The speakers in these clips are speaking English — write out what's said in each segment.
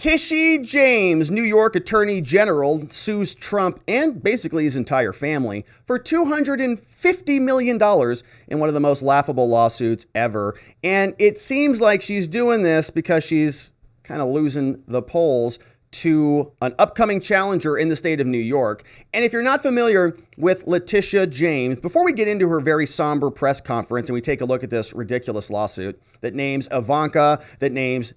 Tishy James, New York Attorney General, sues Trump and basically his entire family for $250 million in one of the most laughable lawsuits ever. And it seems like she's doing this because she's kind of losing the polls to an upcoming challenger in the state of New York. And if you're not familiar with Letitia James, before we get into her very somber press conference and we take a look at this ridiculous lawsuit that names Ivanka, that names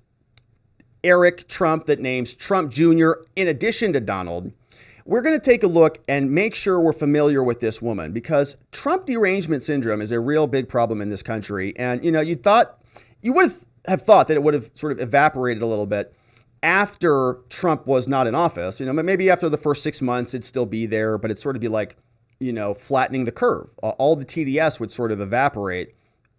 Eric Trump, that names Trump Jr., in addition to Donald, we're going to take a look and make sure we're familiar with this woman, because Trump derangement syndrome is a real big problem in this country. And, you would have thought that it would have sort of evaporated a little bit after Trump was not in office. Maybe after the first 6 months, it'd still be there, but it'd sort of be like, flattening the curve. All the TDS would sort of evaporate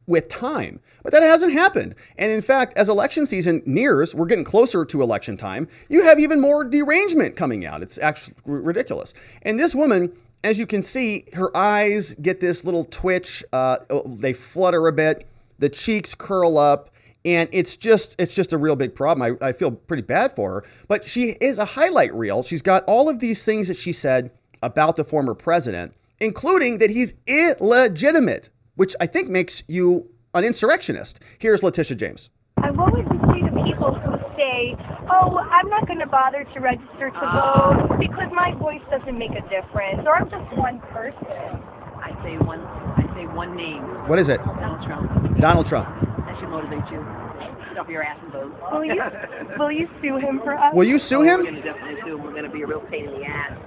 with time. But that hasn't happened. And in fact, as election season nears, we're getting closer to election time, you have even more derangement coming out. It's actually ridiculous. And this woman, as you can see, her eyes get this little twitch. They flutter a bit. The cheeks curl up. And it's just a real big problem. I feel pretty bad for her. But she is a highlight reel. She's got all of these things that she said about the former president, including that he's illegitimate, which I think makes you an insurrectionist. Here's Letitia James. I always see the people who say, oh, I'm not going to bother to register to vote because my voice doesn't make a difference, or I'm just one person. I say one name. What is it? Donald Trump. Donald Trump. That should motivate you. Get off your ass and vote. Will you sue him for us? Will you sue him? We're going to definitely sue him. We're going to be a real pain in the ass.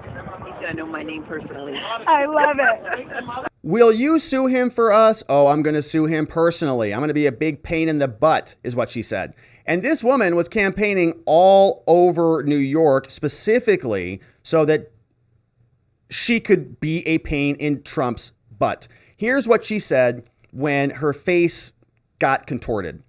He's going to know my name personally. I love it. Will you sue him for us? Oh, I'm going to sue him personally. I'm going to be a big pain in the butt, is what she said. And this woman was campaigning all over New York specifically so that she could be a pain in Trump's butt. Here's what she said when her face got contorted.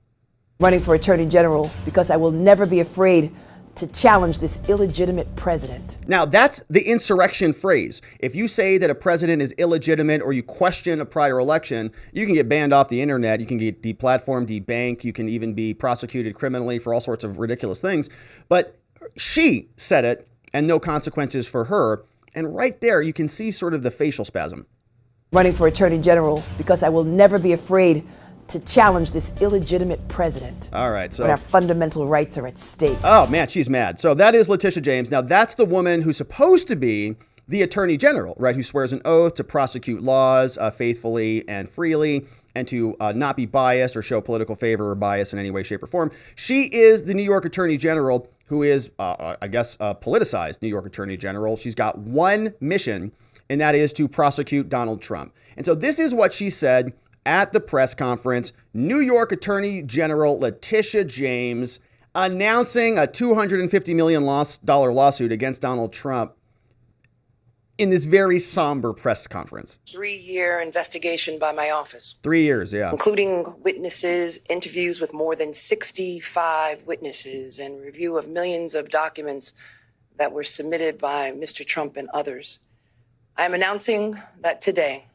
Running for Attorney General because I will never be afraid to challenge this illegitimate president. Now, that's the insurrection phrase. If you say that a president is illegitimate or you question a prior election, you can get banned off the internet. You can get deplatformed, debanked. You can even be prosecuted criminally for all sorts of ridiculous things. But she said it, and no consequences for her. And right there, you can see sort of the facial spasm. Running for Attorney General because I will never be afraid to challenge this illegitimate president. All right, so when our fundamental rights are at stake. Oh man, she's mad. So that is Letitia James. Now that's the woman who's supposed to be the Attorney General, right? Who swears an oath to prosecute laws faithfully and freely, and to not be biased or show political favor or bias in any way, shape, or form. She is the New York Attorney General, who is, a politicized New York Attorney General. She's got one mission, and that is to prosecute Donald Trump. And so this is what she said at the press conference. New York Attorney General Letitia James announcing a $250 million lawsuit against Donald Trump in this very somber press conference. 3-year investigation by my office. 3 years, yeah. Including witnesses, interviews with more than 65 witnesses, and review of millions of documents that were submitted by Mr. Trump and others. I am announcing that today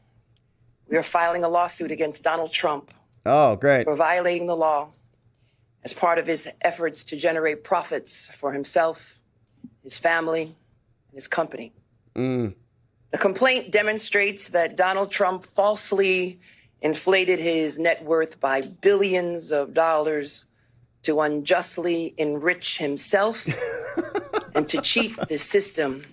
we are filing a lawsuit against Donald Trump. Oh, great. For violating the law as part of his efforts to generate profits for himself, his family, and his company. The complaint demonstrates that Donald Trump falsely inflated his net worth by billions of dollars to unjustly enrich himself and to cheat the system,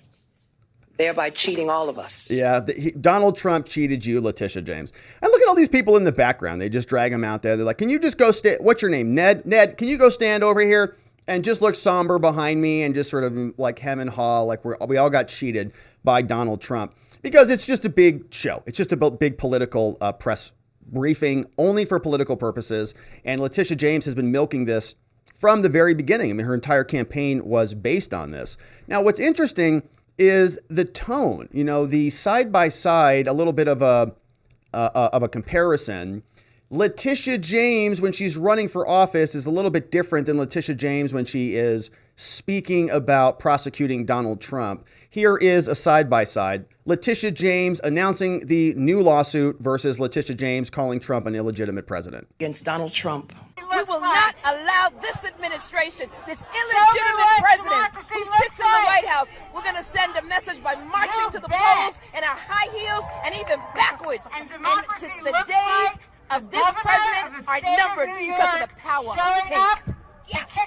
thereby cheating all of us. Yeah, Donald Trump cheated you, Letitia James. And look at all these people in the background. They just drag him out there. They're like, can you just go what's your name? Ned? Ned, can you go stand over here and just look somber behind me and just sort of like hem and haw, like we all got cheated by Donald Trump? Because it's just a big show. It's just a big political press briefing only for political purposes. And Letitia James has been milking this from the very beginning. I mean, her entire campaign was based on this. Now, what's interesting is the tone, the side by side, a little bit of a comparison. Letitia James, when she's running for office, is a little bit different than Letitia James when she is speaking about prosecuting Donald Trump. Here is a side by side. Letitia James announcing the new lawsuit versus Letitia James calling Trump an illegitimate president. Against Donald Trump. We will not allow this administration, this illegitimate going to send a message by marching to the polls in our high heels and even backwards. And the days of this president are numbered because of the power of pink. Yes.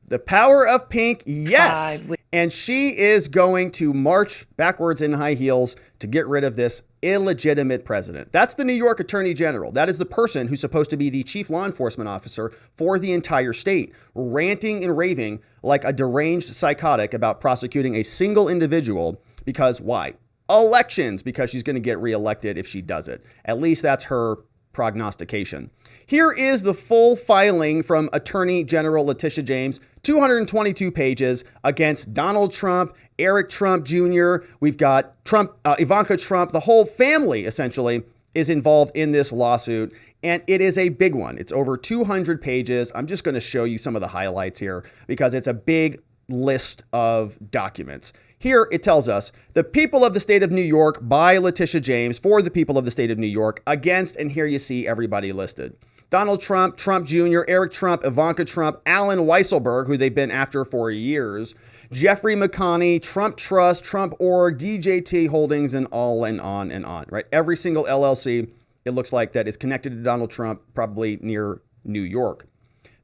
The power of pink, yes. And she is going to march backwards in high heels to get rid of this illegitimate president. That's the New York Attorney General. That is the person who's supposed to be the chief law enforcement officer for the entire state, ranting and raving like a deranged psychotic about prosecuting a single individual because why? Elections, because she's going to get reelected if she does it. At least that's her prognostication. Here is the full filing from Attorney General Letitia James, 222 pages against Donald Trump, Eric Trump Jr. We've got Trump, Ivanka Trump. The whole family essentially is involved in this lawsuit, and it is a big one. It's over 200 pages. I'm just going to show you some of the highlights here because it's a big list of documents. Here it tells us the people of the state of New York by Letitia James for the people of the state of New York against, and here you see everybody listed. Donald Trump, Trump Jr., Eric Trump, Ivanka Trump, Alan Weisselberg, who they've been after for years, Jeffrey McConney, Trump Trust, Trump Org, DJT Holdings, and on, right? Every single LLC, it looks like, that is connected to Donald Trump, probably near New York.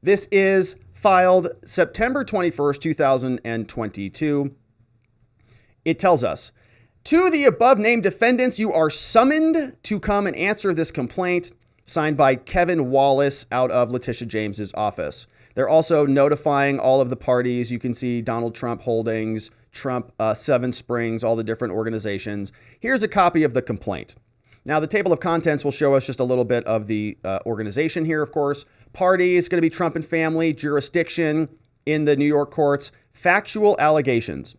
This is filed September 21st, 2022. It tells us, to the above named defendants, you are summoned to come and answer this complaint, signed by Kevin Wallace out of Letitia James's office. They're also notifying all of the parties. You can see Donald Trump Holdings, Trump Seven Springs, all the different organizations. Here's a copy of the complaint. Now, the table of contents will show us just a little bit of the organization here, of course. Parties, going to be Trump and family, jurisdiction in the New York courts, factual allegations.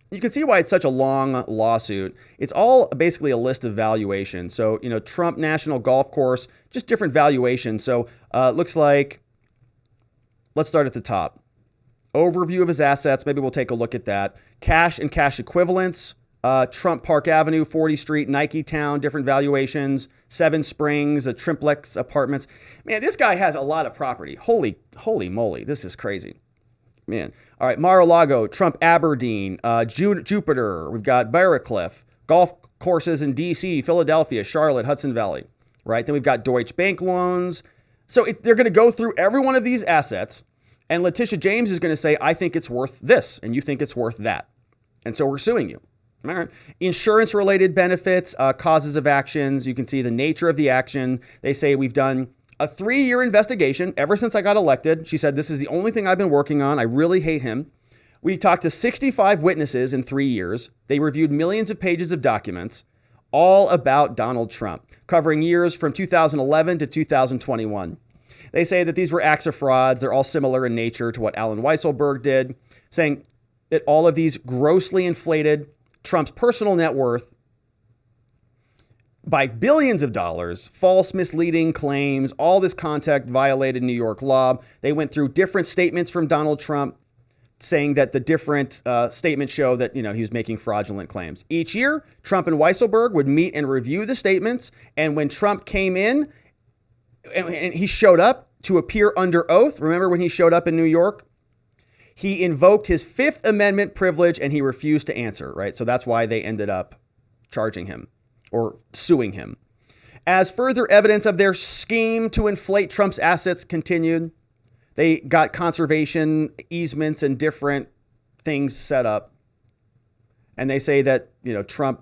You can see why it's such a long lawsuit. It's all basically a list of valuations. So, Trump National Golf Course, just different valuations. So, looks like, let's start at the top. Overview of his assets. Maybe we'll take a look at that. Cash and cash equivalents. Trump Park Avenue, 40th Street, Nike Town, different valuations. Seven Springs, a triplex apartments. Man, this guy has a lot of property. Holy moly. This is crazy. Man. All right, Mar-a-Lago, Trump Aberdeen, Jupiter. We've got Barracliff, golf courses in D.C., Philadelphia, Charlotte, Hudson Valley, right? Then we've got Deutsche Bank loans. So they're going to go through every one of these assets, and Letitia James is going to say, I think it's worth this, and you think it's worth that. And so we're suing you. All right. Insurance-related benefits, causes of actions. You can see the nature of the action. They say we've done a 3-year investigation ever since I got elected. She said, this is the only thing I've been working on. I really hate him. We talked to 65 witnesses in 3 years. They reviewed millions of pages of documents, all about Donald Trump, covering years from 2011 to 2021. They say that these were acts of fraud. They're all similar in nature to what Alan Weisselberg did, saying that all of these grossly inflated Trump's personal net worth by billions of dollars, false, misleading claims, all this conduct violated New York law. They went through different statements from Donald Trump saying that the different statements show that, he was making fraudulent claims. Each year, Trump and Weisselberg would meet and review the statements. And when Trump came in and he showed up to appear under oath, remember when he showed up in New York? He invoked his Fifth Amendment privilege and he refused to answer, right? So that's why they ended up charging him or suing him. As further evidence of their scheme to inflate Trump's assets continued, they got conservation easements and different things set up. And they say that, Trump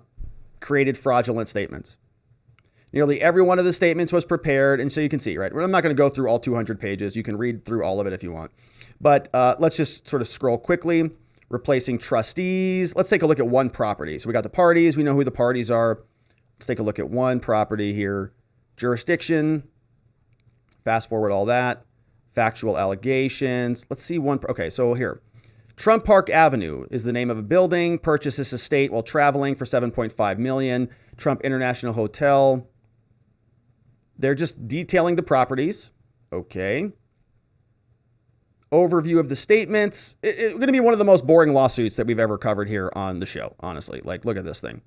created fraudulent statements. Nearly every one of the statements was prepared. And so you can see, right? I'm not going to go through all 200 pages. You can read through all of it if you want. But let's just sort of scroll quickly. Replacing trustees. Let's take a look at one property. So we got the parties. We know who the parties are. Let's take a look at one property here. Jurisdiction. Fast forward all that. Factual allegations. Let's see one. Okay, so here. Trump Park Avenue is the name of a building. Purchased this estate while traveling for $7.5 million. Trump International Hotel. They're just detailing the properties. Okay. Overview of the statements. It's going to be one of the most boring lawsuits that we've ever covered here on the show, honestly. Like, look at this thing.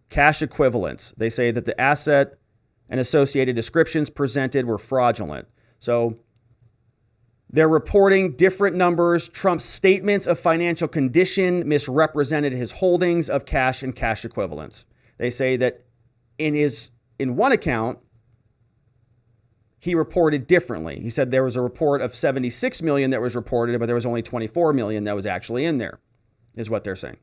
Cash equivalents. They say that the asset and associated descriptions presented were fraudulent. So They're reporting different numbers. Trump's statements of financial condition misrepresented his holdings of cash and cash equivalents. They say that in one account, he reported differently. He said there was a report of 76 million that was reported, but there was only 24 million that was actually in there, is what they're saying.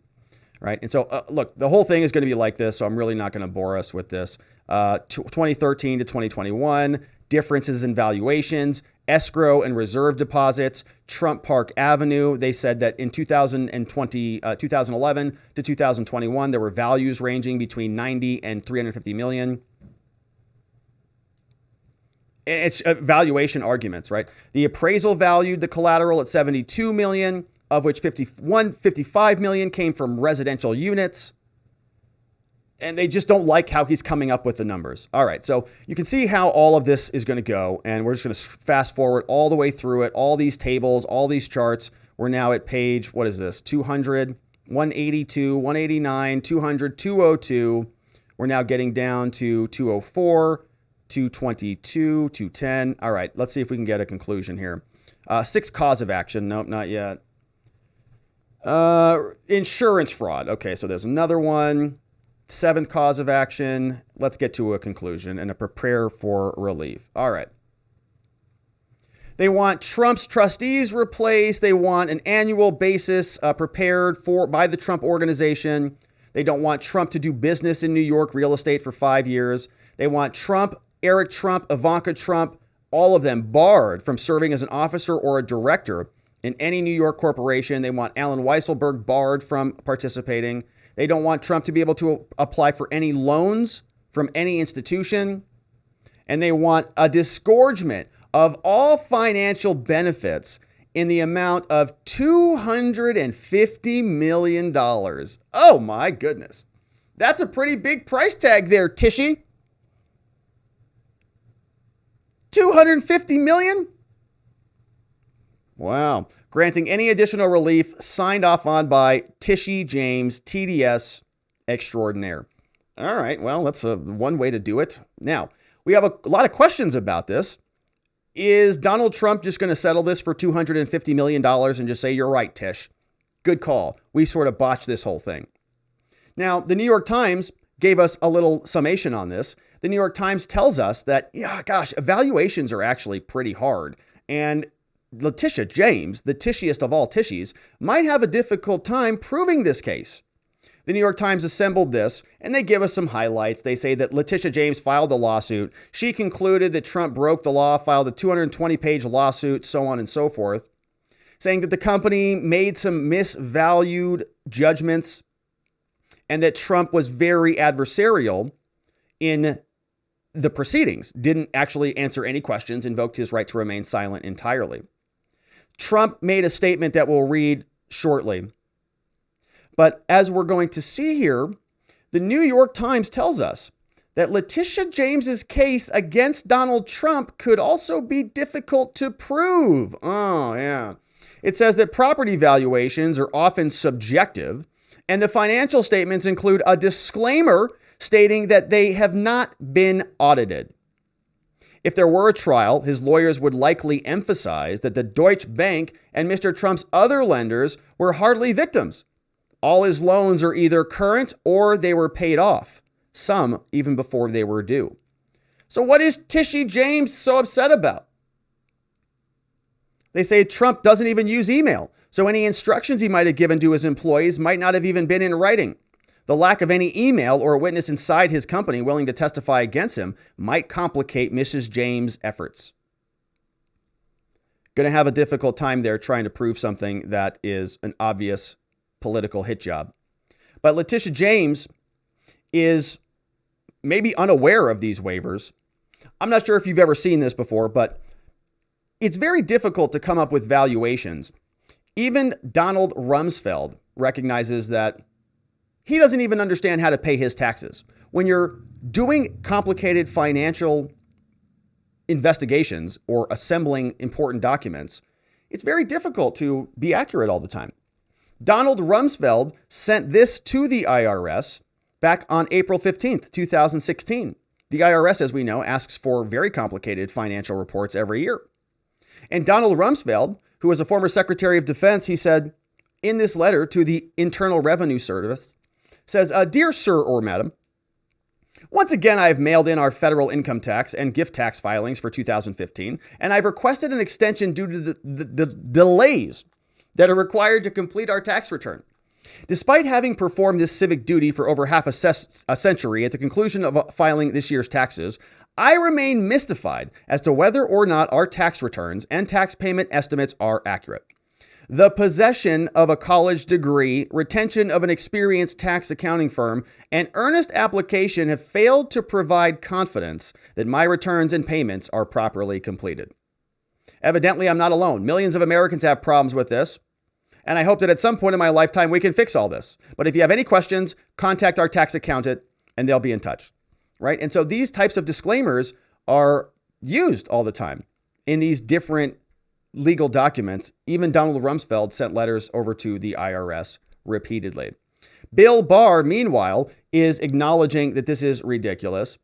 Right. And so, look, the whole thing is going to be like this, so I'm really not going to bore us with this. 2013 to 2021, differences in valuations, escrow and reserve deposits, Trump Park Avenue. They said that in 2011 to 2021, there were values ranging between 90 and 350 million. It's valuation arguments, right? The appraisal valued the collateral at 72 million, of which 55 million came from residential units. And they just don't like how he's coming up with the numbers. All right, so you can see how all of this is going to go. And we're just going to fast forward all the way through it, all these tables, all these charts. We're now at page, what is this? 200, 182, 189, 200, 202. We're now getting down to 204, 222, 210. All right, let's see if we can get a conclusion here. 6 cause of action. Nope, not yet. Insurance fraud. Okay, so there's another one. 7th cause of action. Let's get to a conclusion and a prepare for relief. All right. They want Trump's trustees replaced. They want an annual basis prepared by the Trump organization. They don't want Trump to do business in New York real estate for 5 years. They want Trump, Eric Trump, Ivanka Trump, all of them barred from serving as an officer or a director in any New York corporation. They want Alan Weisselberg barred from participating. They don't want Trump to be able to apply for any loans from any institution. And they want a disgorgement of all financial benefits in the amount of $250 million. Oh my goodness. That's a pretty big price tag there, Tishy. 250 million? Wow. Granting any additional relief signed off on by Tish James, TDS extraordinaire. All right. Well, that's one way to do it. Now, we have a lot of questions about this. Is Donald Trump just going to settle this for $250 million and just say, you're right, Tish? Good call. We sort of botched this whole thing. Now, the New York Times gave us a little summation on this. The New York Times tells us that, evaluations are actually pretty hard. And Letitia James, the tishiest of all tishies, might have a difficult time proving this case. The New York Times assembled this, and they give us some highlights. They say that Letitia James filed a lawsuit. She concluded that Trump broke the law, filed a 220-page lawsuit, so on and so forth, saying that the company made some misvalued judgments and that Trump was very adversarial in the proceedings, didn't actually answer any questions, invoked his right to remain silent entirely. Trump made a statement that we'll read shortly. But as we're going to see here, the New York Times tells us that Letitia James's case against Donald Trump could also be difficult to prove. Oh, yeah. It says that property valuations are often subjective, and the financial statements include a disclaimer stating that they have not been audited. If there were a trial, his lawyers would likely emphasize that the Deutsche Bank and Mr. Trump's other lenders were hardly victims. All his loans are either current or they were paid off, some even before they were due. So what is Tishy James so upset about? They say Trump doesn't even use email, so any instructions he might have given to his employees might not have even been in writing. The lack of any email or a witness inside his company willing to testify against him might complicate Mrs. James' efforts. Going to have a difficult time there trying to prove something that is an obvious political hit job. But Letitia James is maybe unaware of these waivers. I'm not sure if you've ever seen this before, but it's very difficult to come up with valuations. Even Donald Rumsfeld recognizes that he doesn't even understand how to pay his taxes. When you're doing complicated financial investigations or assembling important documents, it's very difficult to be accurate all the time. Donald Rumsfeld sent this to the IRS back on April 15th, 2016. The IRS, as we know, asks for very complicated financial reports every year. And Donald Rumsfeld, who was a former Secretary of Defense, he said in this letter to the Internal Revenue Service, says, Dear Sir or Madam, once again, I have mailed in our federal income tax and gift tax filings for 2015, and I've requested an extension due to the delays that are required to complete our tax return. Despite having performed this civic duty for over half a century at the conclusion of filing this year's taxes, I remain mystified as to whether or not our tax returns and tax payment estimates are accurate. The possession of a college degree, retention of an experienced tax accounting firm, and earnest application have failed to provide confidence that my returns and payments are properly completed. Evidently, I'm not alone. Millions of Americans have problems with this, and I hope that at some point in my lifetime we can fix all this. But if you have any questions, contact our tax accountant and they'll be in touch, right? And so these types of disclaimers are used all the time in these different legal documents. Even Donald Rumsfeld sent letters over to the IRS repeatedly. Bill Barr, meanwhile, is acknowledging that this is ridiculous.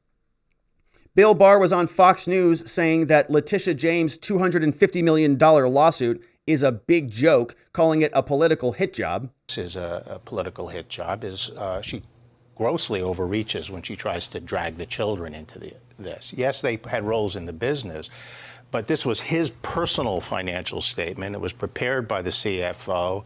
Bill Barr was on Fox News saying that Letitia James' $250 million lawsuit is a big joke, calling it a political hit job. This is a political hit job. She grossly overreaches when she tries to drag the children into this. Yes, they had roles in the business, but this was his personal financial statement. It was prepared by the CFO.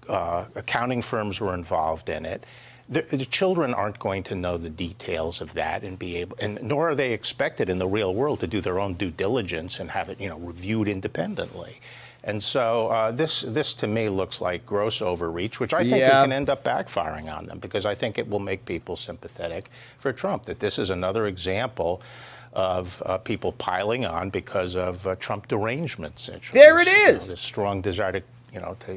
Accounting firms were involved in it. The children aren't going to know the details of that and be able, and nor are they expected in the real world to do their own due diligence and have it, reviewed independently. And so this to me looks like gross overreach, which I think is going to end up backfiring on them, because I think it will make people sympathetic for Trump, that this is another example of people piling on because of Trump derangement. There it is. This strong desire to,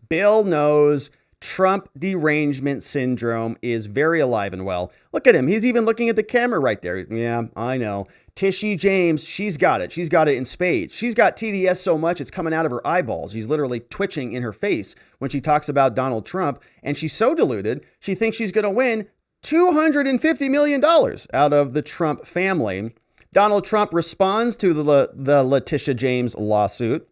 Bill knows Trump derangement syndrome is very alive and well. Look at him. He's even looking at the camera right there. Yeah, I know. Tish James, she's got it. She's got it in spades. She's got TDS so much it's coming out of her eyeballs. She's literally twitching in her face when she talks about Donald Trump. And she's so deluded, she thinks she's going to win $250 million out of the Trump family. Donald Trump responds to the Letitia James lawsuit.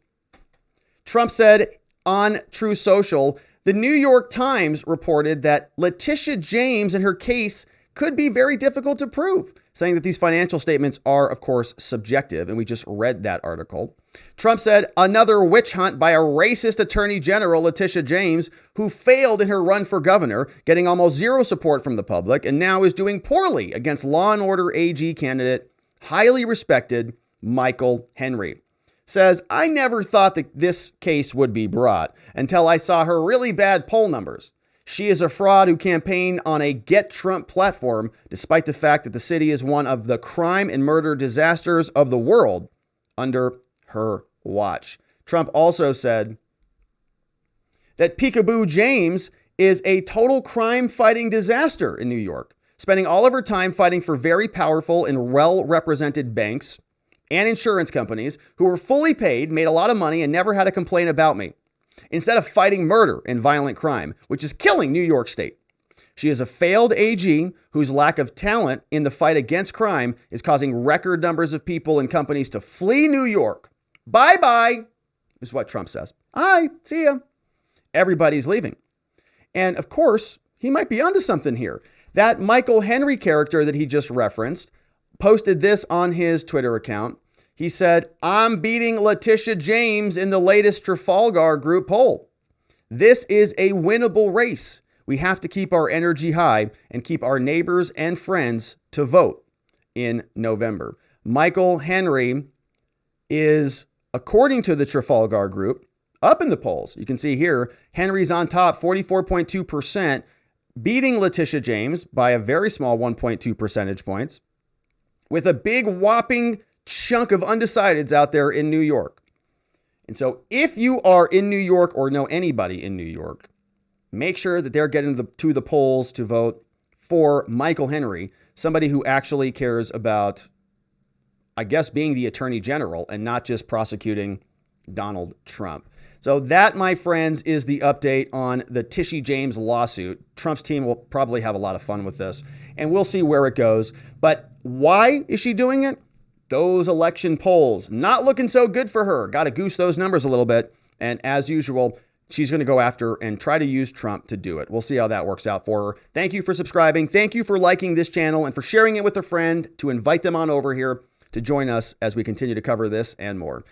Trump said on True Social, the New York Times reported that Letitia James and her case could be very difficult to prove, saying that these financial statements are, of course, subjective. And we just read that article. Trump said another witch hunt by a racist attorney general, Letitia James, who failed in her run for governor, getting almost zero support from the public, and now is doing poorly against Law and Order AG candidate, highly respected Michael Henry. Says, I never thought that this case would be brought until I saw her really bad poll numbers. She is a fraud who campaigned on a Get Trump platform, despite the fact that the city is one of the crime and murder disasters of the world under her watch. Trump also said that Peekaboo James is a total crime-fighting disaster in New York, spending all of her time fighting for very powerful and well-represented banks and insurance companies who were fully paid, made a lot of money, and never had a complaint about me, instead of fighting murder and violent crime, which is killing New York State. She is a failed AG whose lack of talent in the fight against crime is causing record numbers of people and companies to flee New York. Bye-bye, is what Trump says. Hi, see ya. Everybody's leaving. And of course, he might be onto something here. That Michael Henry character that he just referenced posted this on his Twitter account. He said, I'm beating Letitia James in the latest Trafalgar Group poll. This is a winnable race. We have to keep our energy high and keep our neighbors and friends to vote in November. Michael Henry is, according to the Trafalgar Group, up in the polls. You can see here, Henry's on top, 44.2%, beating Letitia James by a very small 1.2 percentage points, with a big whopping chunk of undecideds out there in New York. And so if you are in New York or know anybody in New York, make sure that they're getting to the polls to vote for Michael Henry, somebody who actually cares about, I guess, being the attorney general and not just prosecuting Donald Trump. So that, my friends, is the update on the Tishy James lawsuit. Trump's team will probably have a lot of fun with this, and we'll see where it goes. But why is she doing it? those election polls, not looking so good for her. Got to goose those numbers a little bit. And as usual, she's going to go after and try to use Trump to do it. We'll see how that works out for her. Thank you for subscribing. Thank you for liking this channel and for sharing it with a friend to invite them on over here to join us as we continue to cover this and more.